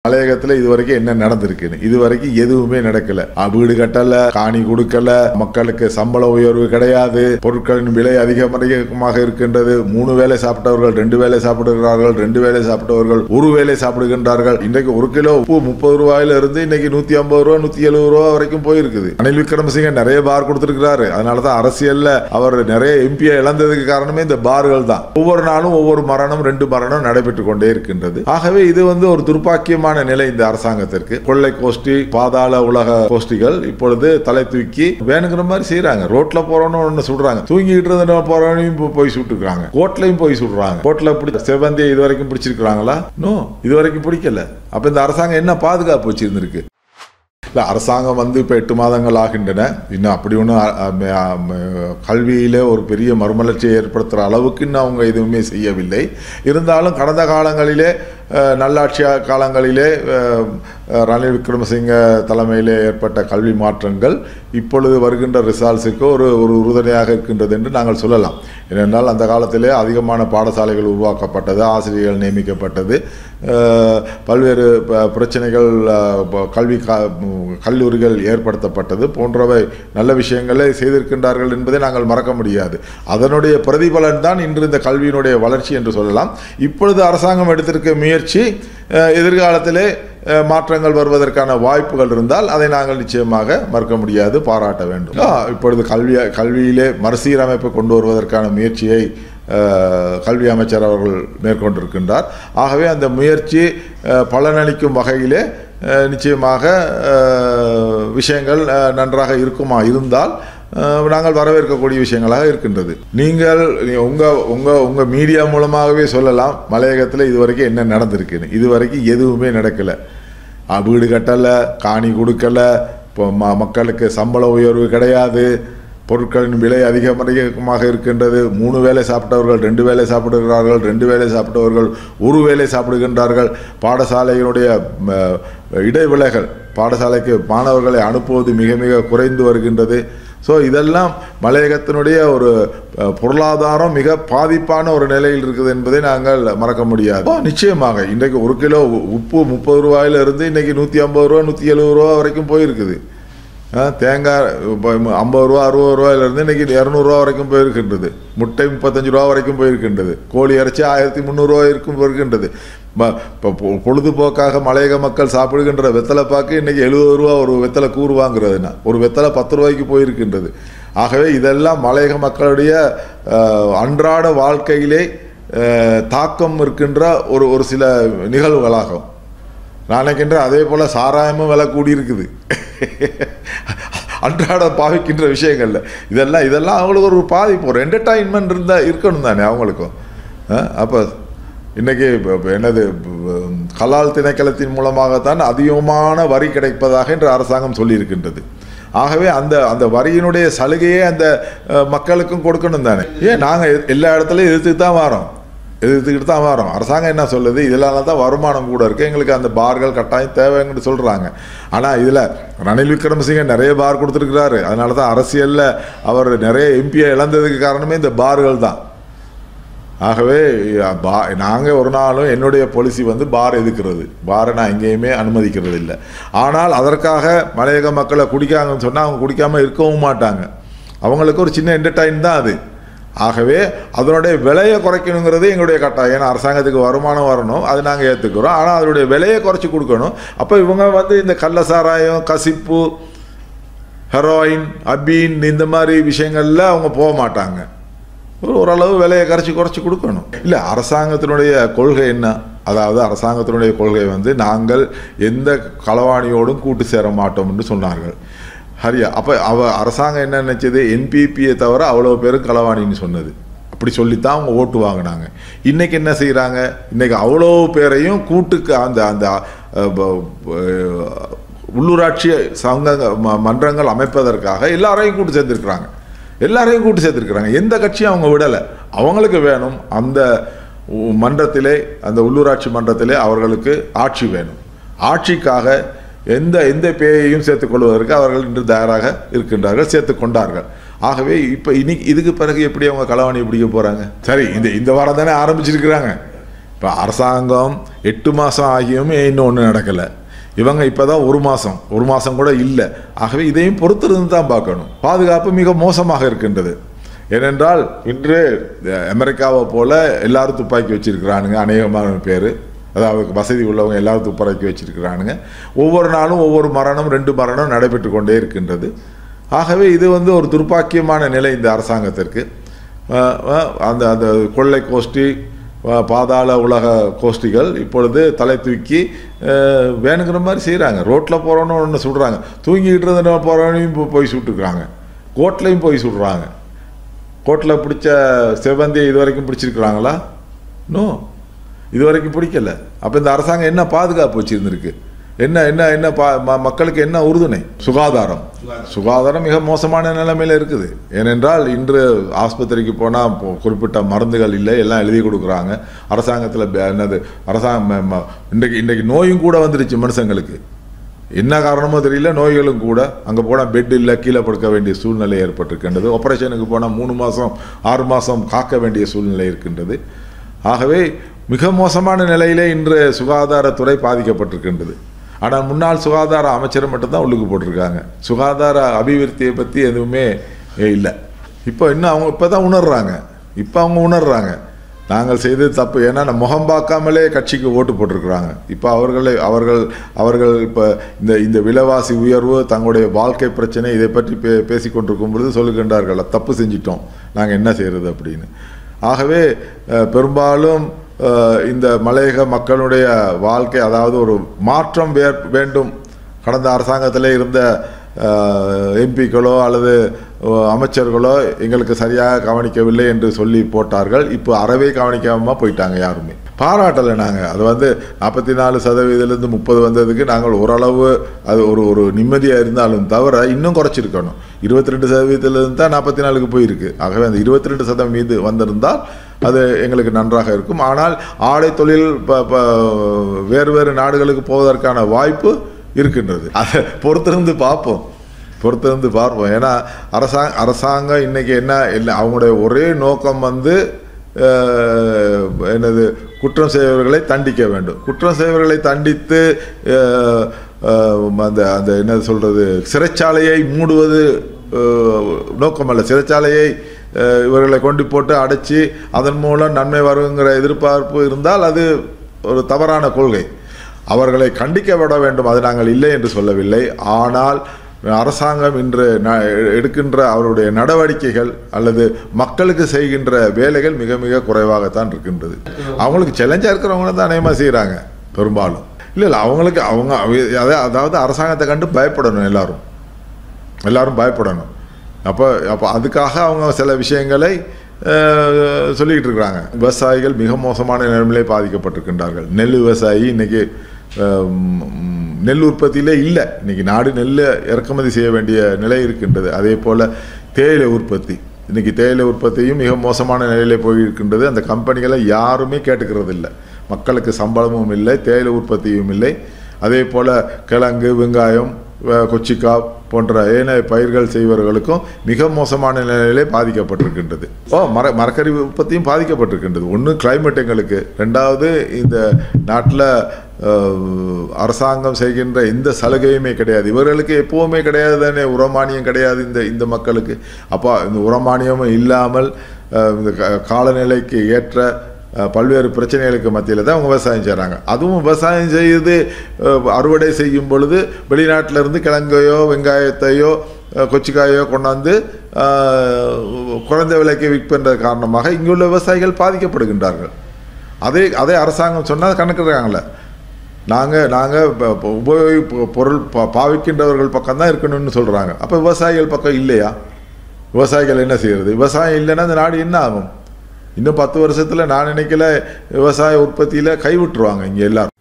மலையகத்துல இதுவரைக்கும் என்ன நடந்திருக்குன்னு இதுவரைக்கும் எதுவுமே நடக்கல. வீடு கட்டல, காணி கொடுக்கல, மக்களுக்கு சம்பள உயர்வு கிடையாது, பொருட்களின் விலை அதிகமாக இருக்கின்றது. 3 வேளை சாப்பிட்டவர்கள் 2 வேளை சாப்பிடுகிறார்கள், 2 வேளை சாப்பிட்டவர்கள் 1 வேளை சாப்பிடுகின்றார்கள். இன்றைக்கு 1 கிலோ உப்பு 30 ரூபாயில இருந்து இன்னைக்கு 150 ரூபா 170 ரூபா வரைக்கும் போயிருக்குது. ரணில் விக்ரமசிங்க நிறைய பார் கொடுத்திருக்கிறாரு. அதனாலதான் அரசியல்ல அவர் நிறைய எம்பியை இழந்ததுக்கு காரணமே இந்த பார்கள் தான். ஒவ்வொரு நாளும் ஒவ்வொரு மரணம் 2 மரணம் நடைபெற்றுக் கொண்டே இருக்கின்றது. ஆகவே இது ஒரு துர்ப்பாக்கியமான நிலை இந்த அரசாங்கத்திற்கு. கொள்ளை கோஷ்டி, பாதாள உலக கோஷ்டிகள் இப்பொழுது தலை தூக்கி வேணுங்கிற மாதிரி செய்யறாங்க. ரோட்ல போறோம்னு சொல்றாங்க, தூங்கிட்டு இருந்த போறவனையும் போய் சுட்டுக்கிறாங்க, கோட்லையும் போய் சுடுறாங்க. கோட்ல செவந்தியை இதுவரைக்கும் பிடிச்சிருக்காங்களா? நோ, இதுவரைக்கும் பிடிக்கல. அப்ப இந்த அரசாங்கம் என்ன பாதுகாப்பு வச்சிருந்திருக்கு? இல்லை, அரசாங்கம் இப்போ 8 மாதங்கள் ஆகின்றன. இன்னும் அப்படி ஒன்றும் கல்வியில் ஒரு பெரிய மறுமலர்ச்சியை ஏற்படுத்துகிற அளவுக்கு இன்னும் அவங்க எதுவுமே செய்யவில்லை. இருந்தாலும் கடந்த காலங்களிலே, நல்லாட்சி காலங்களிலே ரணில் விக்ரமசிங்க தலைமையிலே ஏற்பட்ட கல்வி மாற்றங்கள் இப்பொழுது வருகின்ற ரிசால்ட்ஸுக்கு ஒரு உறுதுணையாக இருக்கின்றது என்று நாங்கள் சொல்லலாம். ஏனென்றால் அந்த காலத்திலே அதிகமான பாடசாலைகள் உருவாக்கப்பட்டது, ஆசிரியர்கள் நியமிக்கப்பட்டது, பல்வேறு பிரச்சனைகள், கல்லூரிகள் ஏற்படுத்தப்பட்டது போன்றவை நல்ல விஷயங்களை செய்திருக்கின்றார்கள் என்பதை நாங்கள் மறக்க முடியாது. அதனுடைய பிரதிபலன் தான் இன்று இந்த கல்வியினுடைய வளர்ச்சி என்று சொல்லலாம். இப்பொழுது அரசாங்கம் எடுத்திருக்க முயற்சி எதிர்காலத்திலே மாற்றங்கள் வருவதற்கான வாய்ப்புகள் இருந்தால் அதை நாங்கள் நிச்சயமாக மறுக்க முடியாது, பாராட்ட வேண்டும். இப்பொழுது கல்வியிலே மறுசீரமைப்பு கொண்டு வருவதற்கான முயற்சியை கல்வி அமைச்சர் அவர்கள் மேற்கொண்டிருக்கின்றார். ஆகவே அந்த முயற்சி பலனளிக்கும் வகையிலே நிச்சயமாக விஷயங்கள் நன்றாக இருந்தால் நாங்கள் வரவேற்கக்கூடிய விஷயங்களாக இருக்கின்றது. நீங்கள் உங்க மீடியா மூலமாகவே சொல்லலாம், மலையகத்தில் இதுவரைக்கும் என்ன நடந்திருக்குன்னு. இதுவரைக்கும் எதுவுமே நடக்கல. வீடு கட்டல, காணி கொடுக்கல, மக்களுக்கு சம்பள உயர்வு கிடையாது, பொருட்களின் விலை அதிகமாக இருக்கின்றது. 3 வேளை சாப்பிட்டவர்கள் 2 வேளை சாப்பிடுகிறார்கள், 2 வேளை சாப்பிட்டவர்கள் 1 வேளை சாப்பிடுகின்றார்கள். பாடசாலையினுடைய இடைவிலைகள், பாடசாலைக்கு மாணவர்களை அனுப்புவது மிக மிக குறைந்து வருகின்றது. ஸோ இதெல்லாம் மலையகத்தினுடைய ஒரு பொருளாதாரம் மிக பாதிப்பான ஒரு நிலையில் இருக்குது என்பதை நாங்கள் மறக்க முடியாது. நிச்சயமாக இன்றைக்கு 1 கிலோ உப்பு 30 ரூபாயில இருந்து இன்னைக்கு 150 ரூபா 170 ரூபா வரைக்கும் போயிருக்குது. தேங்காய் 50 ரூபா 60 ரூபாயிலிருந்து இன்னைக்கு 200 ரூபா வரைக்கும் போயிருக்கின்றது. முட்டை 35 ரூபா வரைக்கும் போயிருக்கின்றது. கோழி இறைச்சி 1300 ரூபா போயிருக்கின்றது. பொழுதுபோக்காக மலையக மக்கள் சாப்பிடுகின்ற வெத்தலை பாக்கு இன்னைக்கு 70 ரூபா ஒரு வெத்தலை கூறு வாங்குறதுன்னா ஒரு வெத்தலை 10 ரூபாய்க்கு போயிருக்கின்றது. ஆகவே இதெல்லாம் மலையக மக்களுடைய அன்றாட வாழ்க்கையிலே தாக்கம் இருக்கின்ற ஒரு சில நிகழ்வுகளாகும். நான் நினைக்கின்றேன் அதே போல சாராயமும் விலை கூடியிருக்குது. அன்றாட பாவிக்கின்ற விஷயங்கள்ல இதெல்லாம் அவங்களுக்கு ஒரு பாதிப்பு, ஒரு என்டர்டைன்மெண்ட் இருக்கணும் தானே அவங்களுக்கும். அப்போ இன்னைக்கு என்னது கலால் திணைக்களத்தின் மூலமாகத்தான் அதிகமான வரி கிடைப்பதாக இன்று அரசாங்கம் சொல்லியிருக்கின்றது. ஆகவே அந்த வரியினுடைய சலுகையை அந்த மக்களுக்கும் கொடுக்கணும் தானே. ஏன் நாங்கள் எல்லா இடத்துலையும் எதிர்த்துக்கிட்டு தான் வரோம். அரசாங்கம் என்ன சொல்லுது, இதனால தான் வருமானம் கூட இருக்குது, எங்களுக்கு அந்த பார்கள் கட்டாயம் தேவைன்னு சொல்கிறாங்க. ஆனால் இதில் ரணில் விக்ரமசிங்க நிறைய பார் கொடுத்துருக்கிறாரு. அதனால தான் அரசியலில் அவர் நிறைய எம்பியை இழந்ததுக்கு காரணமே இந்த பார்கள் தான். ஆகவே நாங்கள் ஒரு நாளும் என்னுடைய பாலிசி பார் எதுக்கிறது, பாரை நான் எங்கேயுமே அனுமதிக்கிறது இல்லை. ஆனால் அதற்காக மலையக மக்களை குடிக்காங்கன்னு சொன்னால் அவங்க குடிக்காமல் இருக்கவும் மாட்டாங்க. அவங்களுக்கு ஒரு சின்ன என்டர்டைன் தான் அது. ஆகவே அதனுடைய விலையை குறைக்கணுங்கிறது எங்களுடைய கட்டாயம். ஏன்னா அரசாங்கத்துக்கு வருமானம் வரணும், அது நாங்கள் ஏற்றுக்கிறோம். ஆனால் அதனுடைய விலையை குறைச்சி கொடுக்கணும். அப்போ இவங்க இந்த கள்ள சாராயம், கசிப்பு, ஹெரோயின், அபீன் இந்த மாதிரி விஷயங்களில் அவங்க போக மாட்டாங்க. ஓரளவு விலையை குறைச்சி கொடுக்கணும். இல்லை, அரசாங்கத்தினுடைய கொள்கை என்ன? அதாவது அரசாங்கத்தினுடைய கொள்கை நாங்கள் எந்த களவாணியோடும் கூட்டு சேர மாட்டோம் என்று சொன்னார்கள். ஹரியா, அப்போ அரசாங்கம் என்ன நினைச்சது, என்பிபியை தவிர அவ்வளோ பேரும் களவாணின்னு சொன்னது. அப்படி சொல்லித்தான் அவங்க ஓட்டு வாங்கினாங்க. இன்னைக்கு என்ன செய்கிறாங்க, இன்னைக்கு அவ்வளோ பேரையும் கூட்டுக்கு அந்த உள்ளூராட்சி சங்க மன்றங்கள் அமைப்பதற்காக எல்லாரையும் கூட்டு சேர்த்துருக்குறாங்க. எந்த கட்சியும் அவங்க விடலை. அவங்களுக்கு வேணும் அந்த மன்றத்திலே, அந்த உள்ளூராட்சி மன்றத்திலே அவர்களுக்கு ஆட்சி வேணும். ஆட்சிக்காக எந்த பேயையும் சேர்த்துக்கொள்வதற்கு அவர்கள் இன்று தயாராக இருக்கின்றார்கள், சேர்த்துக்கொண்டார்கள். ஆகவே இப்போ இதுக்கு பிறகு எப்படி அவங்க களவாணி பிடிக்க போகிறாங்க? சரி, இந்த வாரம் தானே ஆரம்பிச்சிருக்கிறாங்க. இப்போ அரசாங்கம் 8 மாதம் ஆகியும் இன்னும் ஒன்றும் நடக்கலை. இவங்க இப்போ தான் ஒரு மாதம் கூட இல்லை. ஆகவே இதையும் பொறுத்திருந்து தான் பார்க்கணும். பாதுகாப்பு மிக மோசமாக இருக்கின்றது. ஏனென்றால் இன்று அமெரிக்காவை போல் எல்லாரும் துப்பாக்கி வச்சுருக்கிறானுங்க. அநேகமான பேர், அதாவது வசதி உள்ளவங்க எல்லாரும் துப்பாக்கி வச்சுருக்கிறானுங்க. ஒவ்வொரு நாளும் ஒவ்வொரு மரணம் 2 மரணம் நடைபெற்று கொண்டே இருக்கின்றது. ஆகவே இது ஒரு துர்ப்பாக்கியமான நிலை இந்த அரசாங்கத்திற்கு. அந்த அந்த கொள்ளை கோஷ்டி, பாதாள உலக கோஷ்டிகள் இப்பொழுது தலை தூக்கி வேணுங்கிற மாதிரி செய்கிறாங்க. ரோட்டில் போகிறோன்னு ஒன்று சுடுறாங்க, தூங்கிக்கிட்டு இருந்த போகிறவனையும் போய் சுட்டுருக்குறாங்க, கோர்ட்லையும் போய் சுடுறாங்க. கோர்ட்டில் பிடிச்ச சிவந்தியை இது வரைக்கும் பிடிச்சிருக்கிறாங்களா? நோ, இது வரைக்கும் பிடிக்கல. அப்போ இந்த அரசாங்கம் என்ன பாதுகாப்பு வச்சுருந்துருக்கு? என்ன என்ன என்ன மக்களுக்கு என்ன உறுதுணை? சுகாதாரம் மிக மோசமான நிலைமையில் இருக்குது. ஏனென்றால் இன்று ஆஸ்பத்திரிக்கு போனால் குறிப்பிட்ட மருந்துகள் இல்லை, எல்லாம் எழுதி கொடுக்குறாங்க. அரசாங்கத்தில் என்னது இன்றைக்கு நோயும் கூட வந்துருச்சு மனுஷங்களுக்கு. என்ன காரணமோ தெரியல, நோய்களும் கூட. அங்கே போனால் பெட் இல்லை, கீழே படுக்க வேண்டிய சூழ்நிலை ஏற்பட்டிருக்கின்றது. ஆப்ரேஷனுக்கு போனால் 3 மாதம் 6 மாதம் காக்க வேண்டிய சூழ்நிலை இருக்கின்றது. ஆகவே மிக மோசமான நிலையிலே இன்று சுகாதாரத்துறை பாதிக்கப்பட்டிருக்கின்றது. ஆனால் முன்னாள் சுகாதார அமைச்சரை மட்டும்தான் உள்ளுக்கு போட்டிருக்காங்க. சுகாதார அபிவிருத்தியை பற்றி எதுவுமே இல்லை. இப்போ இன்னும் அவங்க இப்போ தான் உணர்றாங்க நாங்கள் செய்தது தப்பு. ஏன்னா முகம் பார்க்காமலே கட்சிக்கு ஓட்டு போட்டிருக்கிறாங்க. இப்போ அவர்கள் இப்போ இந்த விலைவாசி உயர்வு, தங்களுடைய வாழ்க்கை பிரச்சனை, இதை பற்றி பேசி கொண்டிருக்கும் பொழுது சொல்லுகின்றார்கள், தப்பு செஞ்சிட்டோம், நாங்கள் என்ன செய்கிறது அப்படின்னு. ஆகவே பெரும்பாலும் இந்த மலையக மக்களுடைய வாழ்க்கை, அதாவது ஒரு மாற்றம் வேண்டும். கடந்த அரசாங்கத்தில் இருந்த எம்பிக்களோ அல்லது அமைச்சர்களோ எங்களுக்கு சரியாக கவனிக்கவில்லை என்று சொல்லி போட்டார்கள். இப்போ அறவே கவனிக்காமல் போயிட்டாங்க. யாருமே பாராட்டலை. நாங்கள் அது 44% 30 வந்ததுக்கு நாங்கள் ஓரளவு அது ஒரு நிம்மதியாக இருந்தாலும் தவிர இன்னும் குறைச்சிருக்கணும். 22% தான் 44க்கு போயிருக்கு. ஆகவே அந்த 22% மீது வந்திருந்தால் அது எங்களுக்கு நன்றாக இருக்கும். ஆனால் ஆடை தொழில் வேறு நாடுகளுக்கு போவதற்கான வாய்ப்பு இருக்கின்றது. அதை பொறுத்திருந்து பார்ப்போம். ஏன்னா அரசாங்கம் இன்னைக்கு என்ன அவங்களுடைய ஒரே நோக்கம் என்னது, குற்றம் செய்வர்களை தண்டிக்க வேண்டும். குற்றம் செய்வர்களை தண்டித்து அந்த என்ன சொல்றது, சிறைச்சாலையை மூடுவது நோக்கமல்ல. சிறைச்சாலையை இவர்களை கொண்டு போட்டு அடைச்சி அதன் மூலம் நன்மை வருங்கிற எதிர்பார்ப்பு இருந்தால் அது ஒரு தவறான கொள்கை. அவர்களை கண்டிக்கப்பட வேண்டும், அது நாங்கள் இல்லை என்று சொல்லவில்லை. ஆனால் அரசாங்கம் இன்று எடுக்கின்ற அவருடைய நடவடிக்கைகள் அல்லது மக்களுக்கு செய்கின்ற வேலைகள் மிக மிக குறைவாகத்தான் இருக்கின்றது. அவங்களுக்கு சேலஞ்சாக இருக்கிறவங்க தான் அநேகமாக செய்கிறாங்க பெரும்பாலும். இல்லை அவங்களுக்கு அதாவது அரசாங்கத்தை கண்டு பயப்படணும், எல்லாரும் பயப்படணும். அப்போ அதுக்காக அவங்க சில விஷயங்களை சொல்லிக்கிட்டு இருக்கிறாங்க. விவசாயிகள் மிக மோசமான நிலைமையிலே பாதிக்கப்பட்டிருக்கின்றார்கள். நெல் விவசாயி இன்னைக்கு நெல் உற்பத்தியிலே இல்லை. இன்னைக்கு நாடு நெல் இறக்குமதி செய்ய வேண்டிய நிலை இருக்கின்றது. அதே போல் தேயிலை உற்பத்தி, இன்னைக்கு தேயிலை உற்பத்தியும் மிக மோசமான நிலையிலே போயிருக்கின்றது. அந்த கம்பெனிகளை யாருமே கேட்டுக்கிறது இல்லை. மக்களுக்கு சம்பளமும் இல்லை, தேயிலை உற்பத்தியும் இல்லை. அதே போல் கிழங்கு, வெங்காயம், கொச்சிக்காய் போன்ற ஏனைய பயிர்கள் செய்வர்களுக்கும் மிக மோசமான நிலையிலே பாதிக்கப்பட்டிருக்கின்றது. மரக்கறி உற்பத்தியும் பாதிக்கப்பட்டிருக்கின்றது. ஒன்று கிளைமேட் எங்களுக்கு, ரெண்டாவது இந்த நாட்டில் அரசாங்கம் செய்கின்ற எந்த சலுகையுமே கிடையாது. இவர்களுக்கு எப்போவுமே கிடையாது தானே, உரமானியம் கிடையாது இந்த மக்களுக்கு. அப்போ இந்த உரமானியமும் இல்லாமல் இந்த காலநிலைக்கு ஏற்ற பல்வேறு பிரச்சனைகளுக்கு மத்தியில் தான் அவங்க விவசாயம் செய்கிறாங்க. அதுவும் விவசாயம் செய்து அறுவடை செய்யும் பொழுது வெளிநாட்டிலிருந்து கிழங்கையோ வெங்காயத்தையோ கொச்சிக்காயோ கொண்டாந்து குறைந்த விலைக்கு விற்கின்ற காரணமாக இங்குள்ள விவசாயிகள் பாதிக்கப்படுகின்றார்கள். அதே அரசாங்கம் சொன்னால் கணக்கிடுறாங்களே, நாங்கள் உபயோக பொருள் பாவிக்கின்றவர்கள் பக்கம் தான் இருக்கணும்னு சொல்கிறாங்க. அப்போ விவசாயிகள் பக்கம் இல்லையா? விவசாயிகள் என்ன செய்கிறது? விவசாயம் இல்லைன்னா இந்த நாடு என்ன ஆகும்? இன்னும் 10 வருஷத்தில் நான் நினைக்கல விவசாய உற்பத்தியில் கைவிட்டுருவாங்க இங்கே எல்லாரும்.